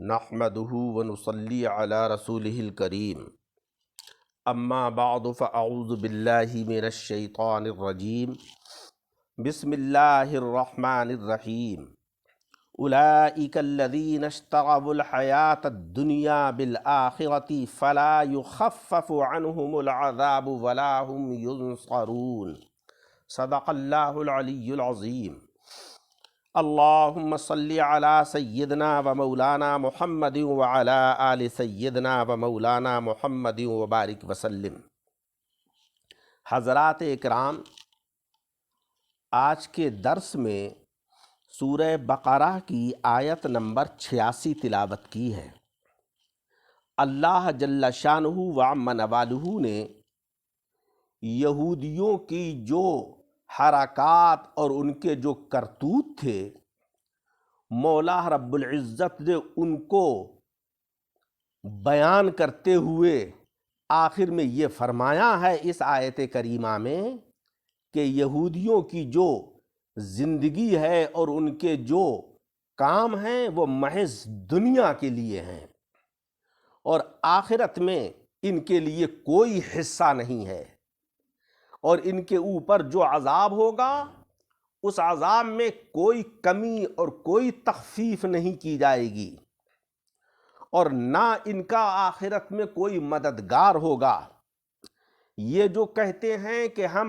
نحمده ونصلي على رسوله الكريم اما بعد فاعوذ بالله من الشيطان الرجيم بسم الله الرحمن الرحيم اولئك الذين اشتروا الحياة الدنيا بالآخرة فلا يخفف عنهم العذاب ولا هم ينصرون صدق الله العلي العظيم اللهم صل على سيدنا و مولانا محمد وعلى آل سیدنا و مولانا محمد وبارک وسلم۔ حضرات اکرام، آج کے درس میں سورہ بقرہ کی آیت نمبر 86 تلاوت کی ہے۔ اللہ جل شانہ و عم نوالہ نے یہودیوں کی جو حرکات اور ان کے جو کرتوت تھے، مولا رب العزت نے ان کو بیان کرتے ہوئے آخر میں یہ فرمایا ہے اس آیت کریمہ میں کہ یہودیوں کی جو زندگی ہے اور ان کے جو کام ہیں وہ محض دنیا کے لیے ہیں، اور آخرت میں ان کے لیے کوئی حصہ نہیں ہے، اور ان کے اوپر جو عذاب ہوگا اس عذاب میں کوئی کمی اور کوئی تخفیف نہیں کی جائے گی، اور نہ ان کا آخرت میں کوئی مددگار ہوگا۔ یہ جو کہتے ہیں کہ ہم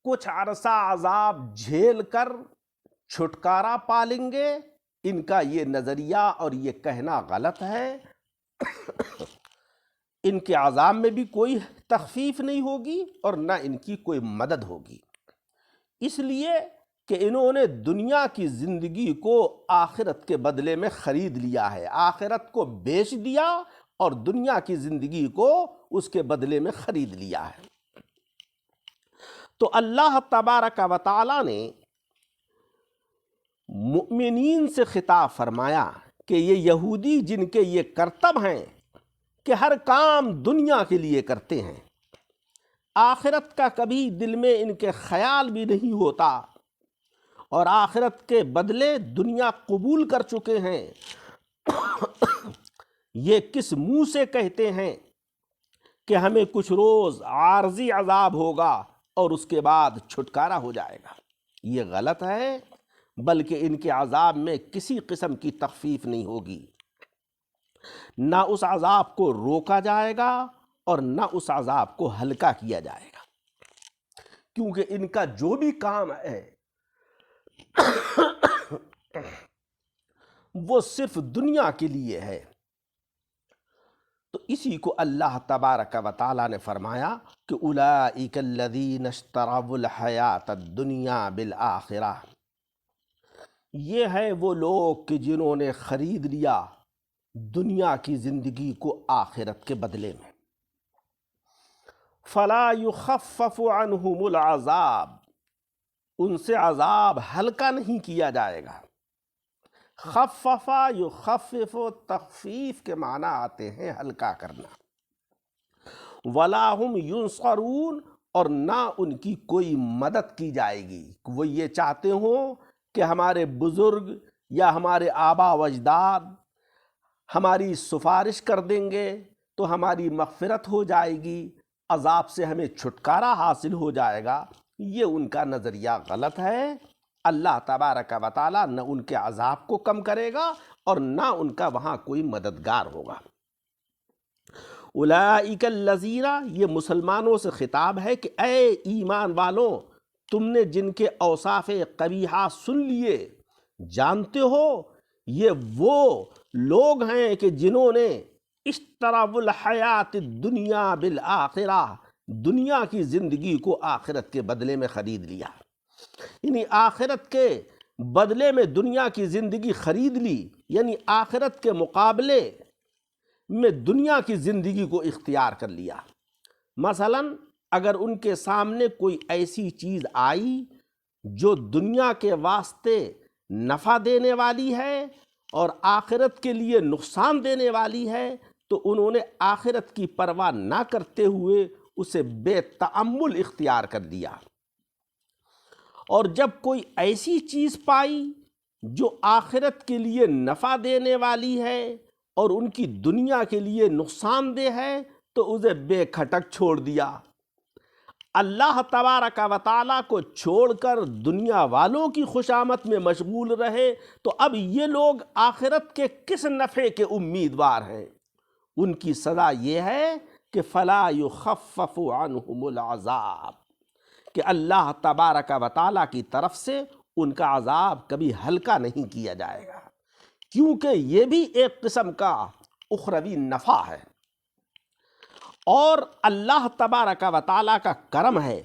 کچھ عرصہ عذاب جھیل کر چھٹکارا پا لیں گے، ان کا یہ نظریہ اور یہ کہنا غلط ہے۔ ان کے عذاب میں بھی کوئی تخفیف نہیں ہوگی اور نہ ان کی کوئی مدد ہوگی، اس لیے کہ انہوں نے دنیا کی زندگی کو آخرت کے بدلے میں خرید لیا ہے، آخرت کو بیچ دیا اور دنیا کی زندگی کو اس کے بدلے میں خرید لیا ہے۔ تو اللہ تبارک و تعالی نے مؤمنین سے خطاب فرمایا کہ یہ یہودی جن کے یہ کرتب ہیں کہ ہر کام دنیا کے لیے کرتے ہیں، آخرت کا کبھی دل میں ان کے خیال بھی نہیں ہوتا، اور آخرت کے بدلے دنیا قبول کر چکے ہیں، یہ کس منہ سے کہتے ہیں کہ ہمیں کچھ روز عارضی عذاب ہوگا اور اس کے بعد چھٹکارا ہو جائے گا؟ یہ غلط ہے، بلکہ ان کے عذاب میں کسی قسم کی تخفیف نہیں ہوگی، نہ اس عذاب کو روکا جائے گا اور نہ اس عذاب کو ہلکا کیا جائے گا، کیونکہ ان کا جو بھی کام ہے وہ صرف دنیا کے لیے ہے۔ تو اسی کو اللہ تبارک و تعالی نے فرمایا کہ اولئک الذین اشتروا الحیاۃ الدنیا بالآخرہ، یہ ہے وہ لوگ کہ جنہوں نے خرید لیا دنیا کی زندگی کو آخرت کے بدلے میں۔ فلا یخفف عنہم العذاب، ان سے عذاب ہلکا نہیں کیا جائے گا۔ خفف یخفف، تخفیف کے معنی آتے ہیں ہلکا کرنا۔ ولا هم ینصرون، اور نہ ان کی کوئی مدد کی جائے گی۔ وہ یہ چاہتے ہوں کہ ہمارے بزرگ یا ہمارے آبا و اجداد ہماری سفارش کر دیں گے تو ہماری مغفرت ہو جائے گی، عذاب سے ہمیں چھٹکارا حاصل ہو جائے گا، یہ ان کا نظریہ غلط ہے۔ اللہ تبارک و تعالی نہ ان کے عذاب کو کم کرے گا اور نہ ان کا وہاں کوئی مددگار ہوگا۔ اولئک الذین، یہ مسلمانوں سے خطاب ہے کہ اے ایمان والوں، تم نے جن کے اوصاف قبیحہ سن لیے، جانتے ہو یہ وہ لوگ ہیں کہ جنہوں نے اشتروا الحیات الدنیا بالآخرہ، دنیا کی زندگی کو آخرت کے بدلے میں خرید لیا، یعنی آخرت کے بدلے میں دنیا کی زندگی خرید لی، یعنی آخرت کے مقابلے میں دنیا کی زندگی کو اختیار کر لیا۔ مثلا اگر ان کے سامنے کوئی ایسی چیز آئی جو دنیا کے واسطے نفع دینے والی ہے اور آخرت کے لیے نقصان دینے والی ہے، تو انہوں نے آخرت کی پرواہ نہ کرتے ہوئے اسے بے تأمل اختیار کر دیا۔ اور جب کوئی ایسی چیز پائی جو آخرت کے لیے نفع دینے والی ہے اور ان کی دنیا کے لیے نقصان دہ ہے تو اسے بے کھٹک چھوڑ دیا۔ اللہ تبارک و تعالیٰ کو چھوڑ کر دنیا والوں کی خوشامد میں مشغول رہے تو اب یہ لوگ آخرت کے کس نفع کے امیدوار ہیں؟ ان کی سزا یہ ہے کہ فَلَا يُخَفَّفُ عَنْهُمُ الْعَذَابُ، کہ اللہ تبارک و تعالیٰ کی طرف سے ان کا عذاب کبھی ہلکا نہیں کیا جائے گا، کیونکہ یہ بھی ایک قسم کا اخروی نفع ہے۔ اور اللہ تبارک و تعالیٰ کا کرم ہے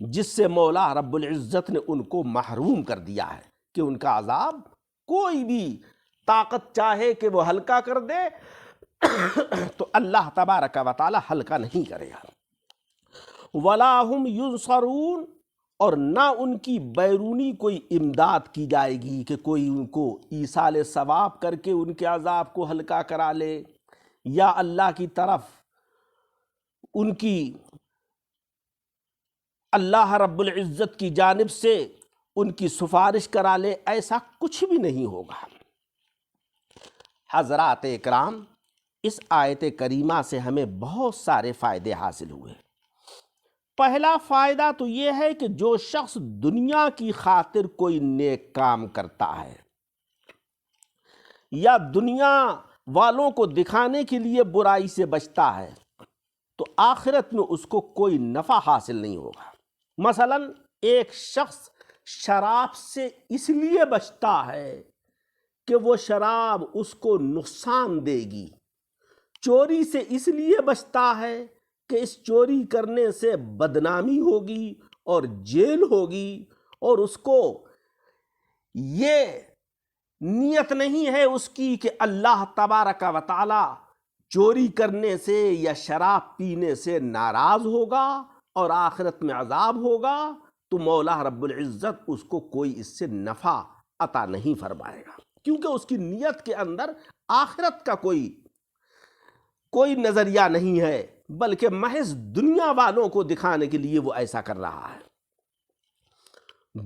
جس سے مولا رب العزت نے ان کو محروم کر دیا ہے کہ ان کا عذاب کوئی بھی طاقت چاہے کہ وہ ہلکا کر دے تو اللہ تبارک و تعالیٰ ہلکا نہیں کرے گا۔ وَلَا هُمْ يُنصَرُونَ، اور نہ ان کی بیرونی کوئی امداد کی جائے گی کہ کوئی ان کو ایصال ثواب کر کے ان کے عذاب کو ہلکا کرا لے، یا اللہ کی طرف ان کی اللہ رب العزت کی جانب سے ان کی سفارش کرا لے، ایسا کچھ بھی نہیں ہوگا۔ حضرات اکرام، اس آیت کریمہ سے ہمیں بہت سارے فائدے حاصل ہوئے۔ پہلا فائدہ تو یہ ہے کہ جو شخص دنیا کی خاطر کوئی نیک کام کرتا ہے یا دنیا والوں کو دکھانے کے لیے برائی سے بچتا ہے تو آخرت میں اس کو کوئی نفع حاصل نہیں ہوگا۔ مثلا ایک شخص شراب سے اس لیے بچتا ہے کہ وہ شراب اس کو نقصان دے گی، چوری سے اس لیے بچتا ہے کہ اس چوری کرنے سے بدنامی ہوگی اور جیل ہوگی، اور اس کو یہ نیت نہیں ہے اس کی کہ اللہ تبارک و تعالی چوری کرنے سے یا شراب پینے سے ناراض ہوگا اور آخرت میں عذاب ہوگا، تو مولا رب العزت اس کو کوئی اس سے نفع عطا نہیں فرمائے گا، کیونکہ اس کی نیت کے اندر آخرت کا کوئی نظریہ نہیں ہے، بلکہ محض دنیا والوں کو دکھانے کے لیے وہ ایسا کر رہا ہے۔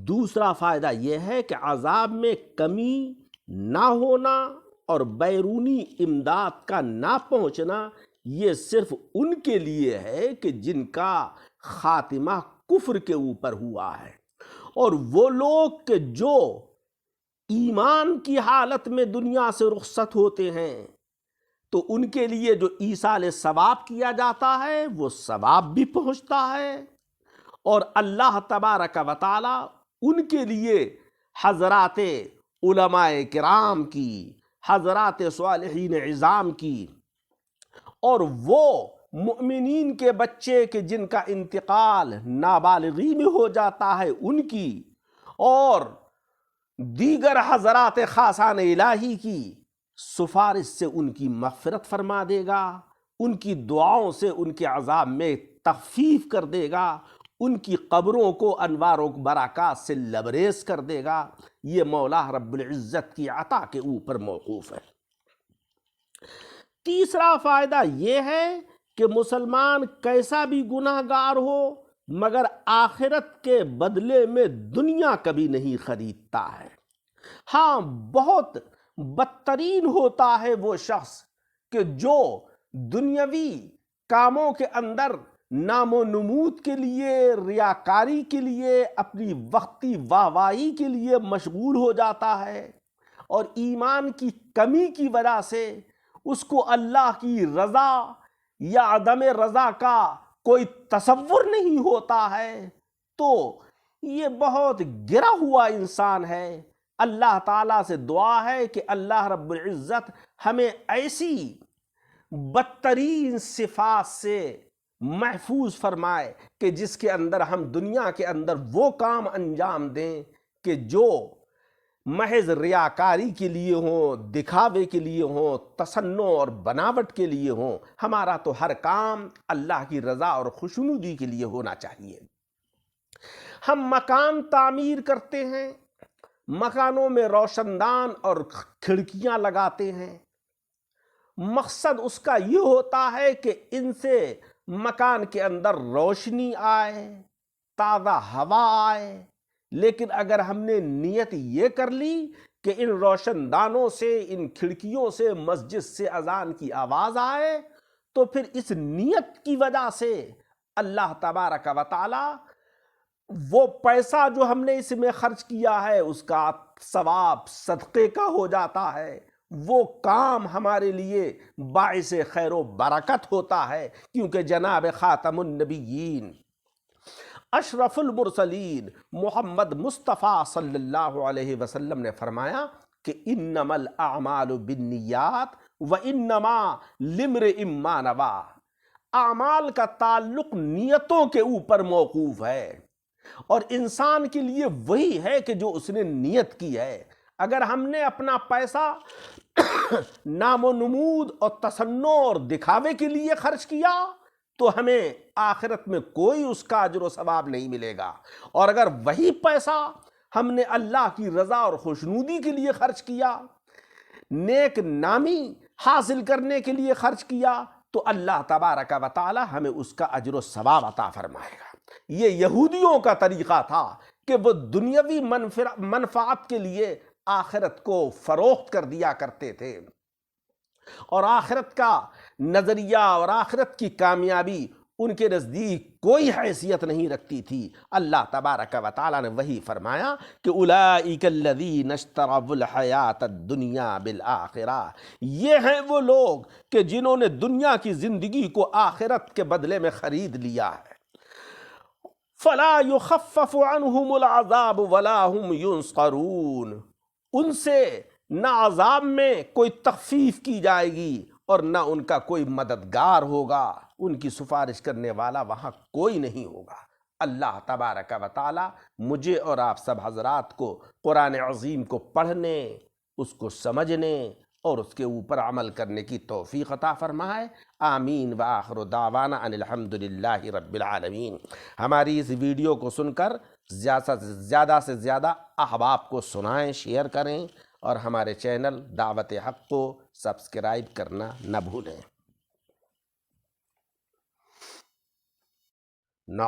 دوسرا فائدہ یہ ہے کہ عذاب میں کمی نہ ہونا اور بیرونی امداد کا نہ پہنچنا یہ صرف ان کے لیے ہے کہ جن کا خاتمہ کفر کے اوپر ہوا ہے، اور وہ لوگ کہ جو ایمان کی حالت میں دنیا سے رخصت ہوتے ہیں تو ان کے لیے جو ایصال ثواب کیا جاتا ہے وہ ثواب بھی پہنچتا ہے، اور اللہ تبارک و تعالی ان کے لیے حضرات علماء کرام کی، حضرات صالحین عظام کی، اور وہ مؤمنین کے بچے کہ جن کا انتقال نابالغی میں ہو جاتا ہے ان کی، اور دیگر حضرات خاصان الہی کی سفارش سے ان کی مغفرت فرما دے گا، ان کی دعاؤں سے ان کے عذاب میں تخفیف کر دے گا، ان کی قبروں کو انوار و برکات سے لبریز کر دے گا۔ یہ مولا رب العزت کی عطا کے اوپر موقوف ہے۔ تیسرا فائدہ یہ ہے کہ مسلمان کیسا بھی گناہ گار ہو مگر آخرت کے بدلے میں دنیا کبھی نہیں خریدتا ہے۔ ہاں، بہت بدترین ہوتا ہے وہ شخص کہ جو دنیاوی کاموں کے اندر نام و نمود کے لیے، ریاکاری کے لیے، اپنی وقتی واہواہی کے لیے مشغول ہو جاتا ہے، اور ایمان کی کمی کی وجہ سے اس کو اللہ کی رضا یا عدم رضا کا کوئی تصور نہیں ہوتا ہے، تو یہ بہت گرا ہوا انسان ہے۔ اللہ تعالیٰ سے دعا ہے کہ اللہ رب العزت ہمیں ایسی بدترین صفات سے محفوظ فرمائے کہ جس کے اندر ہم دنیا کے اندر وہ کام انجام دیں کہ جو محض ریاکاری کے لیے ہوں، دکھاوے کے لیے ہوں، تصنع اور بناوٹ کے لیے ہوں۔ ہمارا تو ہر کام اللہ کی رضا اور خوشنودی کے لیے ہونا چاہیے۔ ہم مکان تعمیر کرتے ہیں، مکانوں میں روشن دان اور کھڑکیاں لگاتے ہیں، مقصد اس کا یہ ہوتا ہے کہ ان سے مکان کے اندر روشنی آئے، تازہ ہوا آئے، لیکن اگر ہم نے نیت یہ کر لی کہ ان روشن دانوں سے، ان کھڑکیوں سے مسجد سے اذان کی آواز آئے، تو پھر اس نیت کی وجہ سے اللہ تبارک و تعالی وہ پیسہ جو ہم نے اس میں خرچ کیا ہے اس کا ثواب صدقے کا ہو جاتا ہے، وہ کام ہمارے لیے باعث خیر و برکت ہوتا ہے، کیونکہ جناب خاتم النبیین اشرف المرسلین محمد مصطفیٰ صلی اللہ علیہ وسلم نے فرمایا کہ انما الاعمال بالنیات وانما لامرئ ما نوی، اعمال کا تعلق نیتوں کے اوپر موقوف ہے، اور انسان کے لیے وہی ہے کہ جو اس نے نیت کی ہے۔ اگر ہم نے اپنا پیسہ نام و نمود اور تصنع اور دکھاوے کے لیے خرچ کیا تو ہمیں آخرت میں کوئی اس کا اجر و ثواب نہیں ملے گا، اور اگر وہی پیسہ ہم نے اللہ کی رضا اور خوشنودی کے لیے خرچ کیا، نیک نامی حاصل کرنے کے لیے خرچ کیا، تو اللہ تبارک و تعالی ہمیں اس کا اجر و ثواب عطا فرمائے گا۔ یہ یہودیوں کا طریقہ تھا کہ وہ دنیاوی منفعت کے لیے آخرت کو فروخت کر دیا کرتے تھے، اور آخرت کا نظریہ اور آخرت کی کامیابی ان کے نزدیک کوئی حیثیت نہیں رکھتی تھی۔ اللہ تبارک و تعالیٰ نے وہی فرمایا کہ اولئک الذین اشتروا الحیاۃ الدنیا بالآخرہ، یہ ہیں وہ لوگ کہ جنہوں نے دنیا کی زندگی کو آخرت کے بدلے میں خرید لیا ہے۔ فلا یخفف عنہم العذاب ولا هم ینصرون، ان سے نہ عذاب میں کوئی تخفیف کی جائے گی اور نہ ان کا کوئی مددگار ہوگا، ان کی سفارش کرنے والا وہاں کوئی نہیں ہوگا۔ اللہ تبارک و تعالی مجھے اور آپ سب حضرات کو قرآن عظیم کو پڑھنے، اس کو سمجھنے اور اس کے اوپر عمل کرنے کی توفیق عطا فرمائے۔ آمین وآخر دعوانا ان الحمدللہ رب العالمین۔ ہماری اس ویڈیو کو سن کر زیادہ سے زیادہ احباب کو سنائیں، شیئر کریں، اور ہمارے چینل دعوت حق کو سبسکرائب کرنا نہ بھولیں۔